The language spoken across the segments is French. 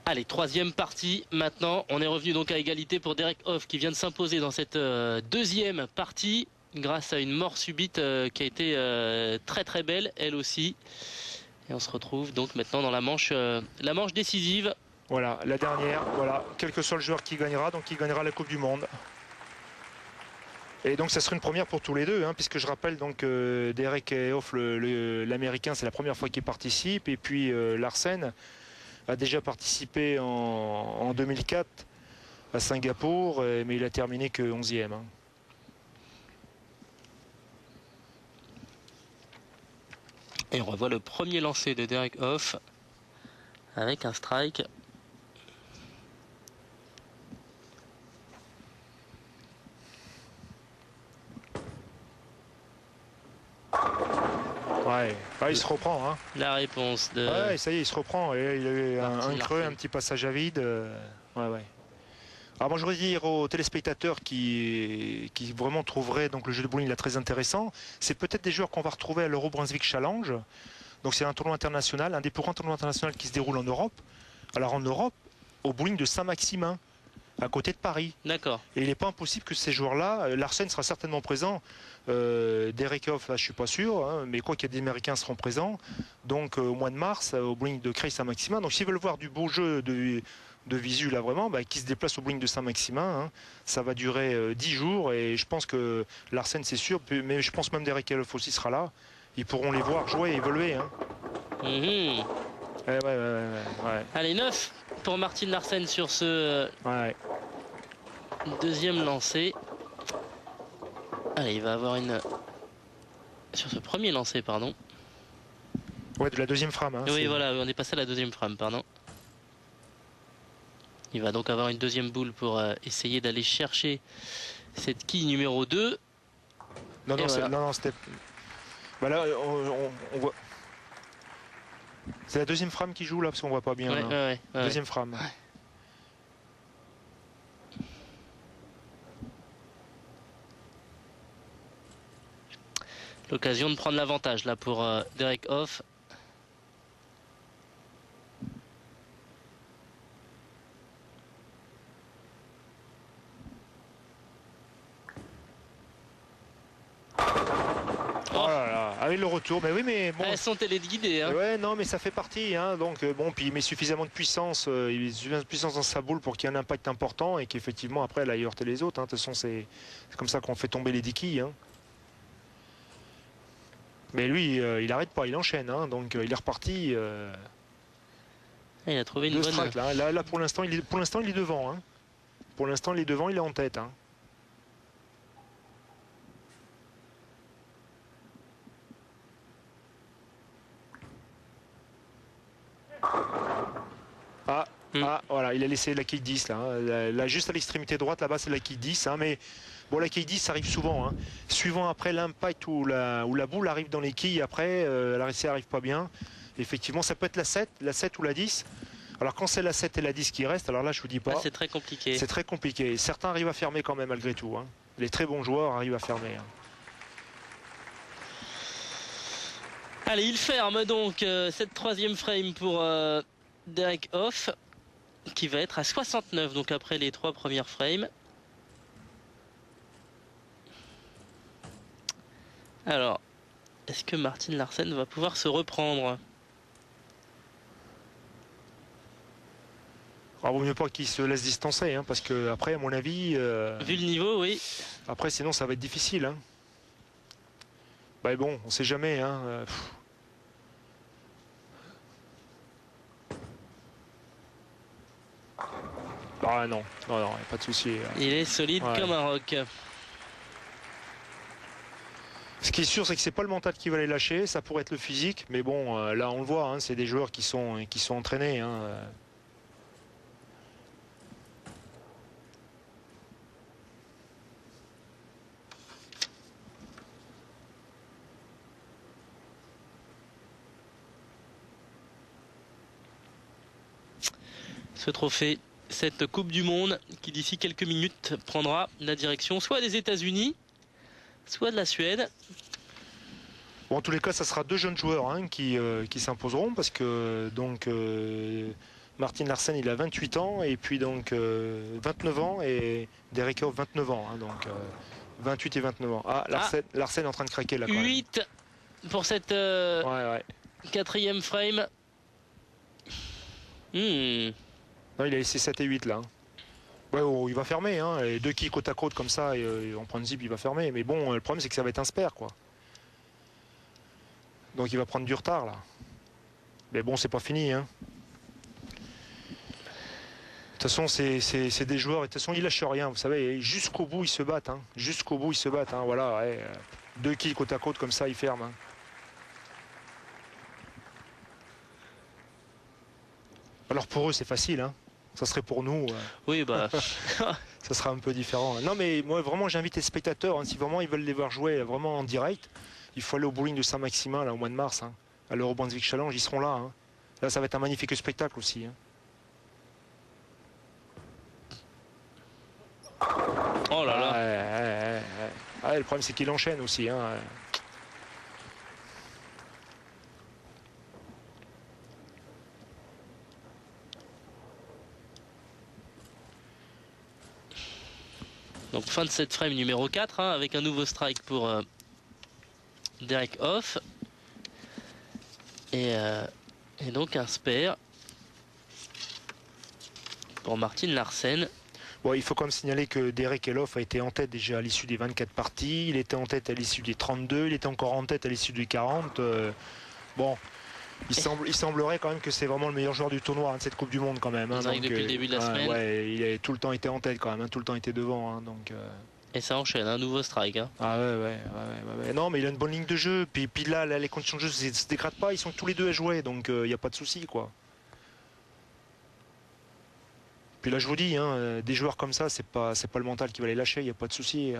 Allez, troisième partie. Maintenant, on est revenu donc à égalité pour Derek Hough qui vient de s'imposer dans cette deuxième partie grâce à une mort subite qui a été très très belle, elle aussi. Et on se retrouve donc maintenant dans la manche décisive. Voilà, la dernière, voilà, quel que soit le joueur qui gagnera, donc il gagnera la Coupe du Monde. Et donc ça sera une première pour tous les deux, hein, puisque je rappelle donc Derek Hough, l'américain, c'est la première fois qu'il participe, et puis Larsen a déjà participé en 2004 à Singapour, mais il a terminé que 11e. Hein. Et on revoit le premier lancer de Derek Hough avec un strike. Ouais, il se reprend. Hein. La réponse de... Ouais, ça y est, il se reprend. Et il y a eu un creux, un petit passage à vide. Ouais. Alors moi, je voudrais dire aux téléspectateurs qui vraiment trouveraient donc, le jeu de bowling là, très intéressant, c'est peut-être des joueurs qu'on va retrouver à l'Euro Brunswick Challenge. Donc c'est un tournoi international, un des plus grands tournois internationaux qui se déroule en Europe. Alors en Europe, au bowling de Saint-Maximin, à côté de Paris. D'accord. Et il n'est pas impossible que ces joueurs-là, Larsen sera certainement présent, Derek Hough, là je suis pas sûr, hein, mais quoi qu'il y ait des Américains seront présents. Donc au mois de mars, au bowling de Creil Saint-Maximin. Donc s'ils veulent voir du beau jeu de visu là vraiment, qui se déplacent au bowling de Saint-Maximin, hein, ça va durer 10 jours et je pense que Larsen c'est sûr, mais je pense même Derek Hough aussi sera là. Ils pourront les voir jouer et évoluer. Hein. Ouais. Allez, 9 pour Martin Larsen sur ce deuxième lancé. Allez, il va avoir une... Sur ce premier lancé, pardon. Ouais, de la deuxième frame. Hein, oui, voilà, on est passé à la deuxième frame, pardon. Il va donc avoir une deuxième boule pour essayer d'aller chercher cette quille numéro 2. Non, c'était... Voilà, on voit... C'est la deuxième frame qui joue là, parce qu'on voit pas bien. Ouais. Deuxième frame. Ouais. L'occasion de prendre l'avantage là pour Derek Hough. Avec le retour, mais oui, mais bon. Elles sont téléguidées. Hein. Ouais, non, mais ça fait partie. Hein, donc bon, puis il met suffisamment de puissance, dans sa boule pour qu'il y ait un impact important et qu'effectivement après elle aille heurter les autres. Hein. De toute façon, c'est comme ça qu'on fait tomber les quilles. Hein. Mais lui, il n'arrête pas, il enchaîne. Hein, donc il est reparti. Il a trouvé une bonne. Strike, là, pour l'instant, il est devant. Hein. Pour l'instant, il est devant, il est en tête. Hein. Voilà, il a laissé la quille 10 là, juste à l'extrémité droite là-bas c'est la quille 10 hein, mais bon la quille 10 ça arrive souvent hein. Suivant après l'impact où la boule arrive dans les quilles après la récée arrive pas bien. Effectivement ça peut être la 7 ou la 10. Alors quand c'est la 7 et la 10 qui restent, alors là je vous dis pas. C'est très compliqué. C'est très compliqué. Certains arrivent à fermer quand même malgré tout. Hein. Les très bons joueurs arrivent à fermer. Hein. Allez, il ferme donc cette troisième frame pour Derek Hough, qui va être à 69 donc après les 3 premières frames. Alors, est-ce que Martin Larsen va pouvoir se reprendre? Alors, vaut mieux pas qu'il se laisse distancer, hein, parce que après, à mon avis... Vu le niveau, oui. Après, sinon, ça va être difficile. Hein. Bah bon, on sait jamais. Hein. Ah non, pas de souci. Il est solide comme un roc. Ce qui est sûr, c'est que c'est pas le mental qui va les lâcher, ça pourrait être le physique, mais bon, là on le voit, hein, c'est des joueurs qui sont entraînés. Hein. Ce trophée, cette Coupe du Monde qui d'ici quelques minutes prendra la direction soit des États-Unis, soit de la Suède. Bon, en tous les cas, ça sera 2 jeunes joueurs hein, qui s'imposeront parce que donc Martin Larsen, il a 28 ans, et puis donc 29 ans, et Derek Hoff, 29 ans. Hein, donc 28 et 29 ans. Ah, Larsen est en train de craquer là quand même. 8 pour cette quatrième frame. Non, il a laissé 7 et 8 là. Ouais, oh, il va fermer. Hein. Les deux quilles côte à côte comme ça, et en principe, il va fermer. Mais bon, le problème, c'est que ça va être un spare, quoi. Donc il va prendre du retard là. Mais bon, c'est pas fini. Hein. De toute façon, c'est des joueurs. Et de toute façon, ils lâchent rien. Vous savez, jusqu'au bout, ils se battent. Hein. Jusqu'au bout, ils se battent. Hein. Voilà. Ouais. Deux quilles côte à côte comme ça, ils ferment. Hein. Alors pour eux, c'est facile. Hein. Ça serait pour nous. Oui, bah. Ça sera un peu différent. Non, mais moi, vraiment, j'invite les spectateurs. Hein, si vraiment ils veulent les voir jouer vraiment en direct, il faut aller au bowling de Saint-Maximin là, au mois de mars. Hein, à l'Euro-Brunswick Challenge, ils seront là. Hein. Là, ça va être un magnifique spectacle aussi. Hein. Oh là là. Ah, le problème, c'est qu'il enchaîne aussi. Hein. Donc fin de cette frame numéro 4 hein, avec un nouveau strike pour Derek Hoff. Et donc un spare pour Martin Larsen. Bon, il faut quand même signaler que Derek Hoff a été en tête déjà à l'issue des 24 parties. Il était en tête à l'issue des 32. Il était encore en tête à l'issue des 40. Bon, il semblerait quand même que c'est vraiment le meilleur joueur du tournoi hein, de cette Coupe du Monde quand même. Hein, donc, depuis le début de la semaine. Ouais, il a tout le temps été en tête quand même. Hein, tout le temps été devant. Hein, donc, Et ça enchaîne, un nouveau strike. Hein. Ah ouais. Non, mais il a une bonne ligne de jeu. Puis là, les conditions de jeu ne se dégradent pas. Ils sont tous les deux à jouer. Donc il n'y a pas de souci, quoi. Puis là, je vous dis, hein, des joueurs comme ça, c'est pas le mental qui va les lâcher, il n'y a pas de souci.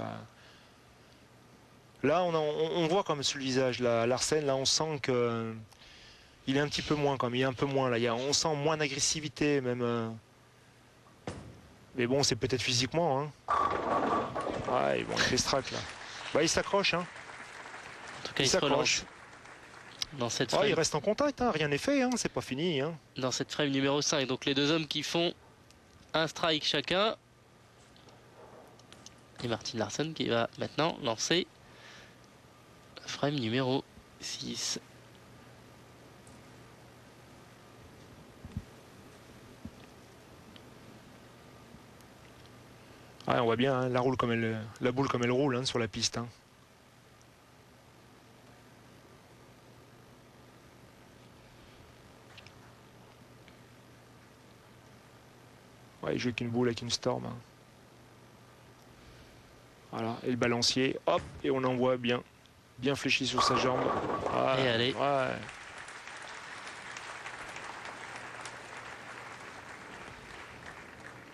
Là, on voit comme sur le visage, là, Larsen, là, on sent que il est un petit peu moins, comme il est un peu moins là. On sent moins d'agressivité, même. Mais bon, c'est peut-être physiquement. Hein. Ouais, bon, il fait strac là. Bah, il s'accroche. Hein. En tout cas, il se relance. Dans cette frame. Il reste en contact, hein, rien n'est fait, hein, c'est pas fini. Hein. Dans cette frame numéro 5, donc les deux hommes qui font un strike chacun. Et Martin Larsen qui va maintenant lancer la frame numéro 6. Ouais, on voit bien hein, la boule comme elle roule hein, sur la piste. Hein. Ouais, il joue avec une boule, avec une storm. Hein. Voilà, et le balancier, hop, et on envoie bien fléchi sur sa jambe. Et allez. Ouais.